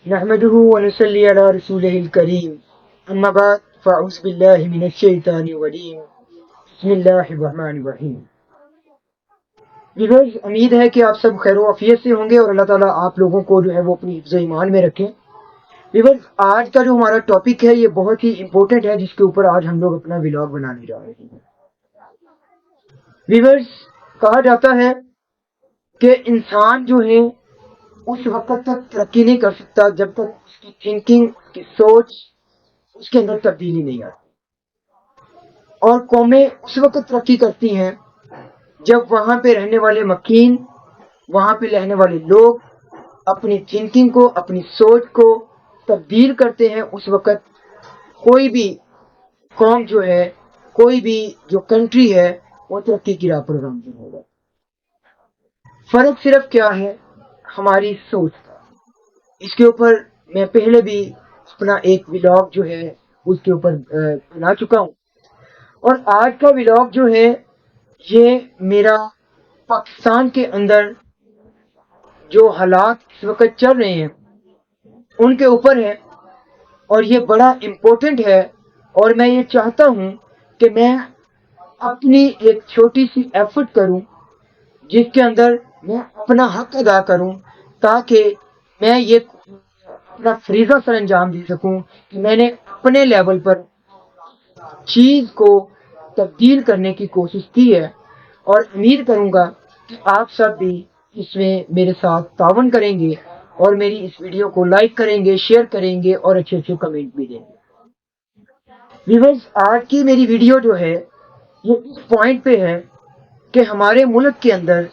نحمده ونصلي على رسوله الكريم اما بعد فاعوذ بالله من الشیطان الرجیم بسم اللہ الرحمن الرحیم. ویورز، امید ہے کہ آپ سب خیر و عافیت سے ہوں گے اور اللہ تعالیٰ آپ لوگوں کو جو ہے وہ اپنی حفظ و ایمان میں رکھیں. ویورز، آج کا جو ہمارا ٹاپک ہے یہ بہت ہی امپورٹنٹ ہے جس کے اوپر آج ہم لوگ اپنا ولاگ بنانے جا رہے ہیں. ویورز، کہا جاتا ہے کہ انسان جو ہے اس وقت تک ترقی نہیں کر سکتا جب تک اس کی تھنکنگ، اس کی سوچ، اس کے اندر تبدیلی نہیں آتی. اور قومیں اس وقت ترقی کرتی ہیں جب وہاں پہ رہنے والے مکین، وہاں پہ رہنے والے لوگ اپنی تھنکنگ کو، اپنی سوچ کو تبدیل کرتے ہیں. اس وقت کوئی بھی قوم جو ہے، کوئی بھی جو کنٹری ہے وہ ترقی کی راہ پر گامزن ہوگا. فرق صرف کیا ہے؟ ہماری سوچ کا. اس کے اوپر میں پہلے بھی اپنا ایک ولاگ جو ہے اس کے اوپر بنا چکا ہوں. اور آج کا ولاگ جو ہے یہ میرا پاکستان کے اندر جو حالات اس وقت چل رہے ہیں ان کے اوپر ہے. اور یہ بڑا امپورٹنٹ ہے اور میں یہ چاہتا ہوں کہ میں اپنی ایک چھوٹی سی ایفرٹ کروں جس کے اندر میں اپنا حق ادا کروں تاکہ میں یہ اپنا فریضہ سر انجام دے سکوں کہ میں نے اپنے لیول پر چیز کو تبدیل کرنے کی کوشش کی ہے. اور امید کروں گا کہ آپ سب بھی اس میں میرے ساتھ تعاون کریں گے اور میری اس ویڈیو کو لائک کریں گے، شیئر کریں گے اور اچھے اچھے کمنٹ بھی دیں گے. ویورز، آج کی میری ویڈیو جو ہے یہ اس پوائنٹ پہ ہے کہ ہمارے ملک کے اندر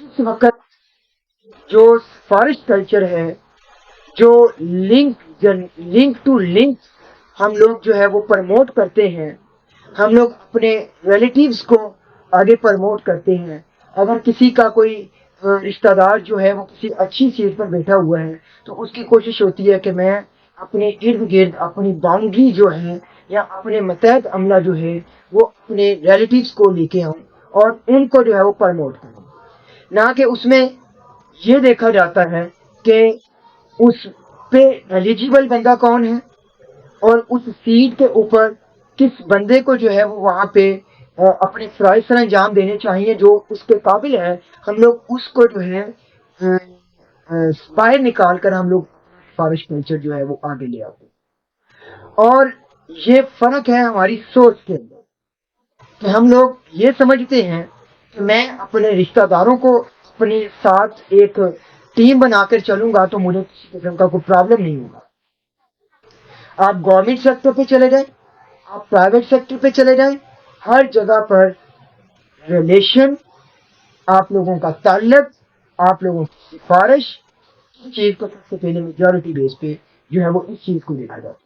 اس وقت جو فارسٹ کلچر ہے، جو لنک ٹو لنک ہم لوگ جو ہے وہ پرموٹ کرتے ہیں، ہم لوگ اپنے ریلیٹیوز کو آگے پرموٹ کرتے ہیں. اگر کسی کا کوئی رشتہ دار جو ہے وہ کسی اچھی چیز پر بیٹھا ہوا ہے تو اس کی کوشش ہوتی ہے کہ میں اپنے ارد گرد اپنی باؤنڈری جو ہے یا اپنے متحد عملہ جو ہے وہ اپنے ریلیٹیوز کو لے کے آؤں اور ان کو جو ہے وہ پرموٹ کروں. نہ کہ اس میں یہ دیکھا جاتا ہے کہ اس پہ ایلیجیبل بندہ کون ہے اور اس سیٹ کے اوپر کس بندے کو جو ہے وہ وہاں پہ اپنے فرائض سر انجام دینے چاہیے جو اس کے قابل ہے. ہم لوگ اس کو جو ہے باہر نکال کر ہم لوگ فارسٹ کلچر جو ہے وہ آگے لے آتے. اور یہ فرق ہے ہماری سوچ کے اندر کہ ہم لوگ یہ سمجھتے ہیں کہ میں اپنے رشتہ داروں کو اپنے ساتھ ایک ٹیم بنا کر چلوں گا تو مجھے کسی قسم کا کوئی پرابلم نہیں ہوگا. آپ گورنمنٹ سیکٹر پہ چلے جائیں، آپ پرائیویٹ سیکٹر پہ چلے جائیں، ہر جگہ پر ریلیشن، آپ لوگوں کا تعلق، آپ لوگوں کی سفارش، اس چیز کو سب سے پہلے میجورٹی بیس پہ جو ہے وہ اس چیز کو دیکھا جاتا ہے.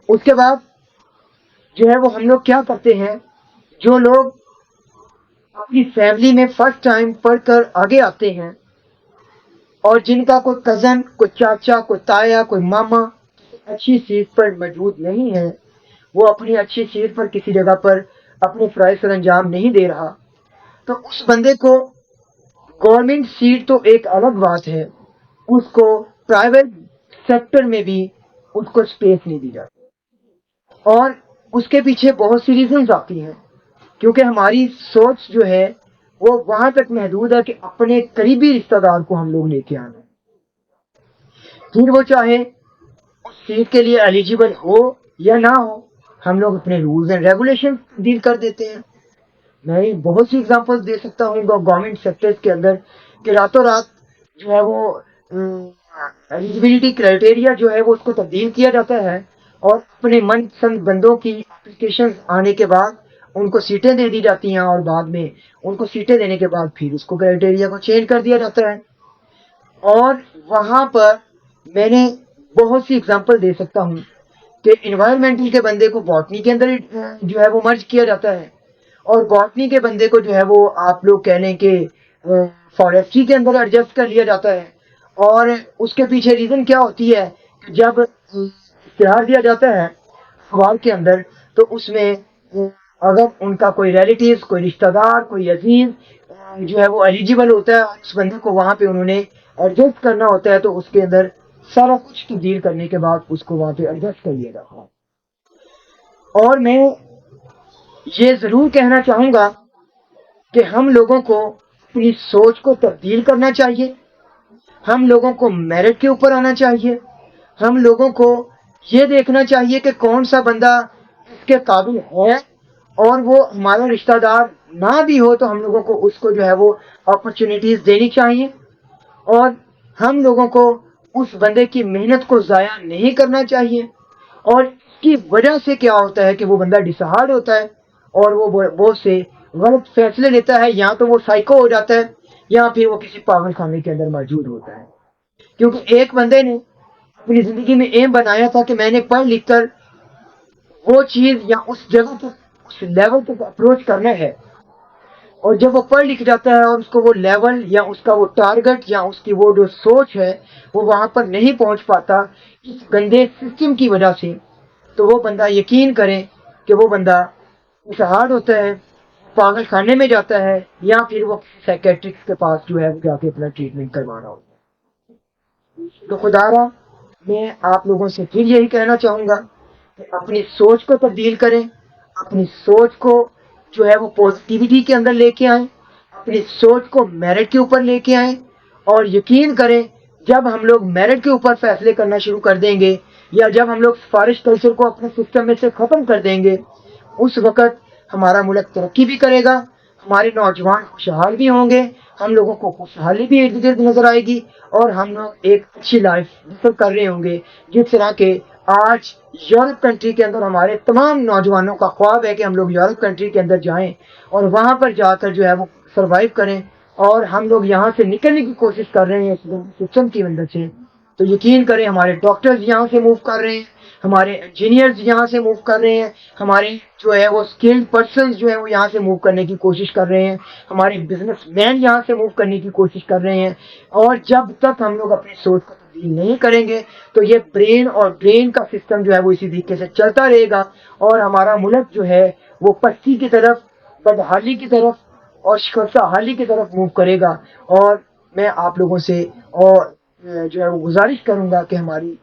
اس کے بعد جو ہے وہ ہم لوگ کیا کرتے ہیں، جو لوگ اپنی فیملی میں فرسٹ ٹائم پڑھ کر آگے آتے ہیں اور جن کا کوئی کزن، کوئی چاچا، کوئی تایا، کوئی ماما اچھی سیٹ پر موجود نہیں ہے، وہ اپنی اچھی سیٹ پر کسی جگہ پر اپنے فرائض سر انجام نہیں دے رہا، تو اس بندے کو گورنمنٹ سیٹ تو ایک الگ بات ہے، اس کو پرائیویٹ سیکٹر میں بھی اس کو اسپیس نہیں دی جاتی. اور اس کے پیچھے بہت سی ریزنز آتی ہیں کیونکہ ہماری سوچ جو ہے وہ وہاں تک محدود ہے کہ اپنے قریبی رشتہ دار کو ہم لوگ لے کے آنا ہے، پھر وہ چاہے اس سیٹ کے لیے ایلیجیبل ہو یا نہ ہو، ہم لوگ اپنے رولز اینڈ ریگولیشن ڈیل کر دیتے ہیں. میں بہت سی ایگزامپل دے سکتا ہوں گورنمنٹ سیکٹر کے اندر کہ راتوں رات جو ہے وہ ایلیجیبلٹی کرائٹیریا جو ہے وہ اس کو تبدیل کیا جاتا ہے اور اپنے من پسند بندوں کی اپلیکیشن آنے کے بعد ان کو سیٹیں دے دی جاتی ہیں اور بعد میں ان کو سیٹیں دینے کے بعد پھر اس کو کرائٹیریا کو چینج کر دیا جاتا ہے. اور وہاں پر میں نے بہت سی ایگزامپل دے سکتا ہوں کہ انوائرمنٹل کے بندے کو باٹنی کے اندر جو ہے وہ مرج کیا جاتا ہے اور باٹنی کے بندے کو جو ہے وہ آپ لوگ کہہ لیں کہ فارسٹری کے اندر ایڈجسٹ کر لیا جاتا ہے. اور اس کے پیچھے ریزن کیا ہوتی ہے کہ جب اشتہار دیا جاتا ہے اخبار کے اندر تو اس میں اگر ان کا کوئی ریلیٹیو، کوئی رشتہ دار، کوئی عزیز جو ہے وہ ایلیجیبل ہوتا ہے، اس بندے کو وہاں پہ انہوں نے ایڈجسٹ کرنا ہوتا ہے تو اس کے اندر سارا کچھ تبدیل کرنے کے بعد اس کو وہاں پہ ایڈجسٹ کریے گا. اور میں یہ ضرور کہنا چاہوں گا کہ ہم لوگوں کو اپنی سوچ کو تبدیل کرنا چاہیے. ہم لوگوں کو میرٹ کے اوپر آنا چاہیے. ہم لوگوں کو یہ دیکھنا چاہیے کہ کون سا بندہ اس کے قابل ہے، اور وہ ہمارا رشتہ دار نہ بھی ہو تو ہم لوگوں کو اس کو جو ہے وہ اپرچونیٹیز دینی چاہیے. اور ہم لوگوں کو اس بندے کی محنت کو ضائع نہیں کرنا چاہیے. اور اس کی وجہ سے کیا ہوتا ہے کہ وہ بندہ ڈسہارڈ ہوتا ہے اور وہ بہت سے غلط فیصلے لیتا ہے. یا تو وہ سائیکو ہو جاتا ہے یا پھر وہ کسی پاگل خانے کے اندر موجود ہوتا ہے. کیونکہ ایک بندے نے اپنی زندگی میں ایم بنایا تھا کہ میں نے پڑھ لکھ کر وہ چیز یا اس جگہ تک، اس لیول تک اپروچ کرنا ہے. اور جب وہ پڑھ لکھ جاتا ہے اور اس کو وہ لیول یا اس کا وہ ٹارگٹ یا اس کی وہ جو سوچ ہے وہ وہاں پر نہیں پہنچ پاتا اس گندے سسٹم کی وجہ سے، تو وہ بندہ یقین کرے کہ وہ بندہ ڈسہارڈ ہوتا ہے، پاگل خانے میں جاتا ہے، یا پھر وہ سائیکیٹرسٹ کے پاس جو ہے جا کے اپنا ٹریٹمنٹ کروانا ہوتا ہے. تو خدا را میں آپ لوگوں سے پھر یہی کہنا چاہوں گا کہ اپنی سوچ کو تبدیل کریں، اپنی سوچ کو جو ہے وہ پازیٹیوٹی کے اندر لے کے آئیں، اپنی سوچ کو میرٹ کے اوپر لے کے آئیں. اور یقین کریں جب ہم لوگ میرٹ کے اوپر فیصلے کرنا شروع کر دیں گے، یا جب ہم لوگ سفارش کلچر کو اپنے سسٹم میں سے ختم کر دیں گے، اس وقت ہمارا ملک ترقی بھی کرے گا، ہمارے نوجوان خوشحال بھی ہوں گے، ہم لوگوں کو خوشحالی بھی ارد گرد نظر آئے گی، اور ہم لوگ ایک اچھی لائف بسر کر رہے ہوں گے. جس طرح کے آج یورپ کنٹری کے اندر ہمارے تمام نوجوانوں کا خواب ہے کہ ہم لوگ یورپ کنٹری کے اندر جائیں اور وہاں پر جا کر جو ہے وہ سروائیو کریں. اور ہم لوگ یہاں سے نکلنے کی کوشش کر رہے ہیں اس سسٹم کی وجہ سے. تو یقین کریں ہمارے ڈاکٹرز یہاں سے موو کر رہے ہیں، ہمارے انجینئرز یہاں سے موو کر رہے ہیں، ہمارے جو ہے وہ اسکلڈ پرسنز جو ہے وہ یہاں سے موو کرنے کی کوشش کر رہے ہیں، ہمارے بزنس مین یہاں سے موو کرنے کی کوشش کر رہے ہیں. اور جب تک ہم لوگ اپنی سوچ کو تبدیل نہیں کریں گے تو یہ برین اور ڈرین کا سسٹم جو ہے وہ اسی طریقے سے چلتا رہے گا، اور ہمارا ملک جو ہے وہ پستی کی طرف، بدحالی کی طرف اور شکستہ حالی کی طرف موو کرے گا. اور میں آپ لوگوں سے اور جو ہے وہ گزارش کروں گا کہ ہماری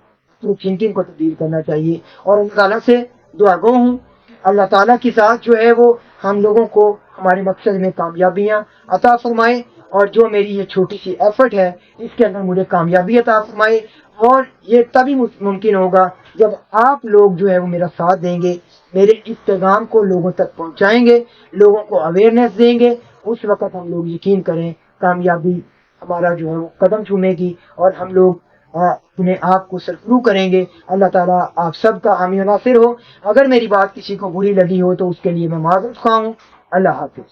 تھنکنگ کو تبدیل کرنا چاہیے. اور اللہ تعالیٰ سے دعا گو ہوں، اللہ تعالیٰ کی ذات جو ہے وہ ہم لوگوں کو ہمارے مقصد میں کامیابیاں عطا فرمائے، اور جو میری یہ چھوٹی سی ایفرٹ ہے اس کے اندر مجھے کامیابی عطا فرمائے. اور یہ تبھی ممکن ہوگا جب آپ لوگ جو ہے وہ میرا ساتھ دیں گے، میرے اس پیغام کو لوگوں تک پہنچائیں گے، لوگوں کو اویئرنیس دیں گے. اس وقت ہم لوگ یقین کریں کامیابی ہمارا جو ہے وہ قدم چومے گی، اور ہم لوگ اپنے آپ کو سرفرو کریں گے. اللہ تعالیٰ آپ سب کا حامی و ناصر ہو. اگر میری بات کسی کو بری لگی ہو تو اس کے لیے میں معذرت خواہ ہوں. اللہ حافظ.